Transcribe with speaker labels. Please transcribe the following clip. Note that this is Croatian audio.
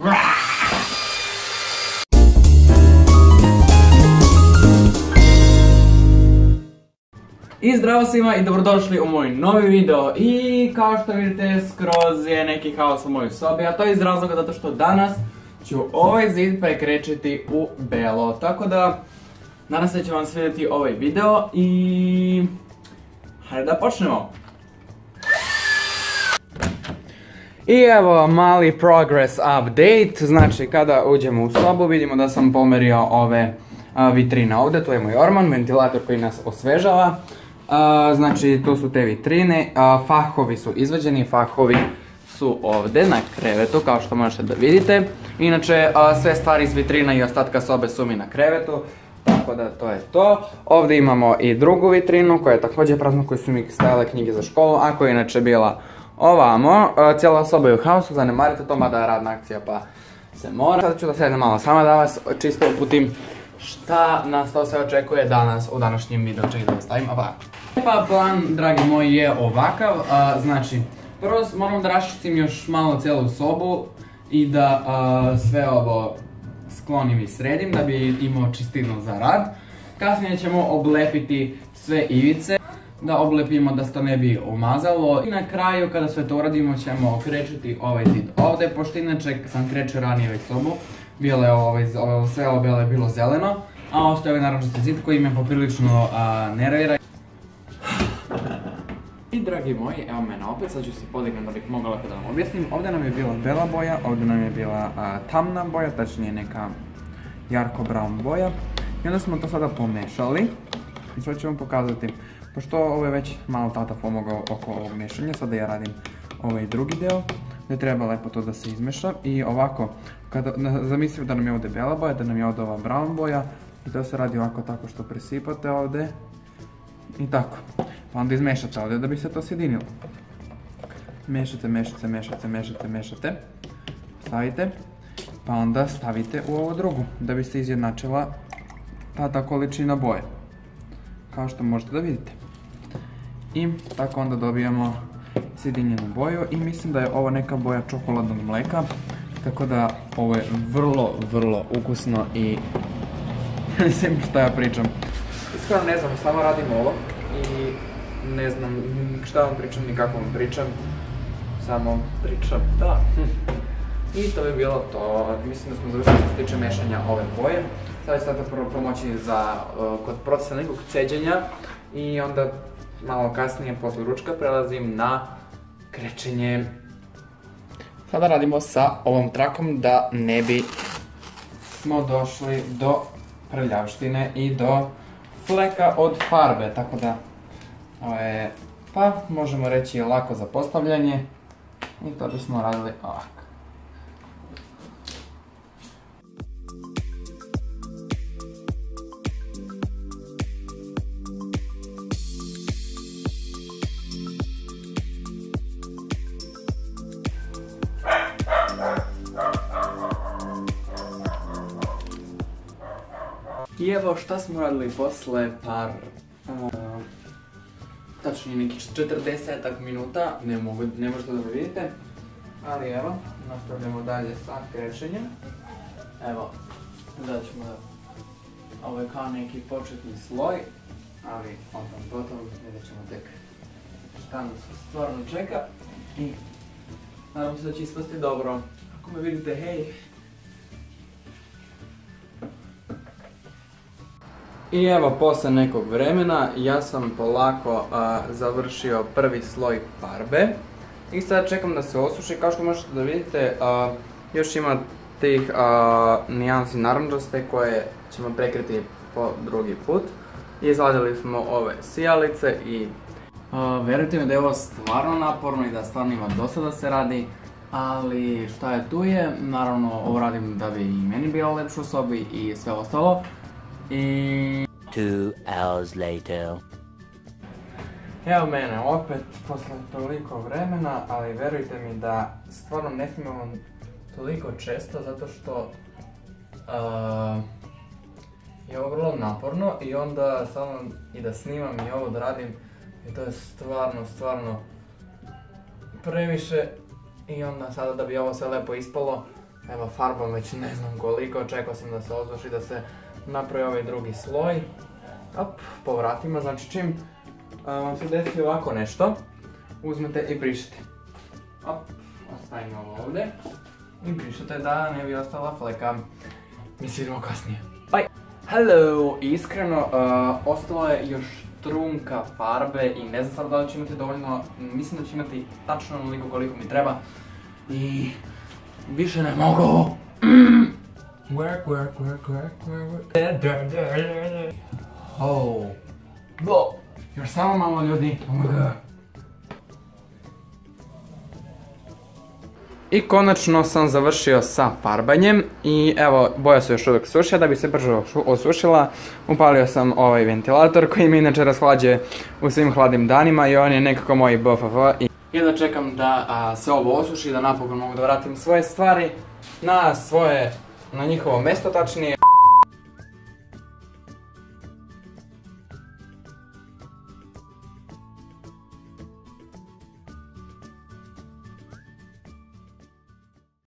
Speaker 1: I zdravo svima i dobrodošli u moj novi video. I kao što vidite, skroz je neki haos u mojoj sobi, a to je iz razloga zato što danas ću ovaj zid prekrečiti u belo. Tako da, nadam se da će vam svidjeti ovaj video i hajde da počnemo. I evo mali progress update, znači kada uđemo u sobu vidimo da sam pomerio ove vitrine ovdje, to je moj orman, ventilator koji nas osvežava. Znači tu su te vitrine, fahovi su izvađeni, fahovi su ovdje na krevetu kao što možete da vidite. Inače sve stvari iz vitrina i ostatka sobe su mi na krevetu, tako da to je to. Ovdje imamo i drugu vitrinu koja je također prazna, koju su mi stajale knjige za školu, a koja je inače bila ovamo. Cijela soba je u haosu, zanemarite to, mada je radna akcija pa se mora. Sada ću da sedem malo sama da vas čisto uputim šta nas to sve očekuje danas u današnjem videu. Čekaj da ostavim ovako. Pa plan, dragi moji, je ovakav. Znači, prvo moram da raščistim još malo cijelu sobu i da sve ovo sklonim i sredim da bi imao čistinu za rad. Kasnije ćemo oblepiti sve ivice, da oblepimo da se to ne bi omazalo. I na kraju, kada sve to uradimo, ćemo okrečiti ovaj zid ovdje, pošto inače sam krečio ranije već sobu. Sve ovo belo je bilo zeleno, a ostaje ovaj narančasti zid koji me poprilično nervira. I dragi moji, evo mene opet, sad ću se podignem da bih mogla lepo da vam objasnim. Ovdje nam je bila bela boja, ovdje nam je bila tamna boja, tačnije neka jarko brown boja. I onda smo to sada pomešali i sad ću vam pokazati. Pošto ovo je već malo tata pomogao oko ovog mešanja, sada ja radim ovaj drugi deo, gdje treba lepo to da se izmeša. I ovako, zamislimo da nam je ovdje bela boja, da nam je ovdje ova brown boja, i to se radi ovako tako što presipate ovdje i tako. Pa onda izmešate ovdje da bi se to sjedinilo. Mešate, mešate, mešate, mešate, mešate, stavite, pa onda stavite u ovu drugu da bi se izjednačila ta količina boje, kao što možete da vidite. I tako onda dobijamo sjedinjenu boju i mislim da je ovo neka boja čokoladnog mleka, tako da ovo je vrlo, vrlo ukusno i ne znam šta ja pričam. Iskreno ne znam, samo radim ovo i ne znam šta vam pričam ni kako vam pričam, samo pričam, da. I to bi bilo to, mislim da smo završili što se tiče mešanja ove boje. Sada ću sada prvo pomoći kod procesa nekog ceđenja i onda malo kasnije, posle ručka, prelazim na krečenje. Sada radimo sa ovom trakom da ne bi smo došli do prljavštine i do fleka od farbe, tako da ovo je, pa možemo reći, lako za postavljanje i to bismo radili ovako. I evo šta smo radili posle par, tačnije nekih 40 minuta, ne možete da me vidite, ali evo, nastavljamo dalje sa krečenjem. Evo, da ćemo ovo je kao neki početni sloj, ali potom vidjet ćemo tek šta nas stvarno čeka i nadam se da će ispasti dobro. Ako me vidite, hej! I evo, posle nekog vremena ja sam polako završio prvi sloj farbe i sad čekam da se osuši. Kao što možete da vidite, još ima tih nijansi narančaste koje ćemo prekriti po drugi put. Izvadili smo ove sijalice i verujte mi da je ovo stvarno naporno i da stvarno ima dosta da se radi, ali šta je tu je, naravno ovo radim da bi i meni bilo lepše u sobi i sve ostalo. I
Speaker 2: 2 hours later.
Speaker 1: Evo mene opet, posle toliko vremena, ali verujte mi da stvarno ne snimam toliko često zato što je ovo vrlo naporno i onda samo i da snimam i ovo da radim i to je stvarno previše i onda sada da bi ovo sve lepo ispalo Evo, farbam već ne znam koliko, čekao sam da se osuši, da se napravi ovaj drugi sloj. Op, po vratima, znači čim vam se desi ovako nešto, uzmete i brišete. Op, ostavimo ovo ovdje i brišete da ne bi ostala fleka. Mi se vidimo kasnije. Bye! Hello! Iskreno, ostalo je još trunka farbe i ne znam sad da li će imati dovoljno, mislim da će imati tačno onoliko koliko mi treba. I više ne mogu! Work. Oh. Još samo malo ljudi. Oh my god. I konačno sam završio sa farbanjem i evo, boja se još uvijek suši, da bi se brže osušila. Upalio sam ovaj ventilator koji mi inače rashlađuje u svim hladnim danima i on je nekako moj BFF. I da čekam da se ovo osuši, da napokon mogu da vratim svoje stvari na njihovo mjesto, tačnije.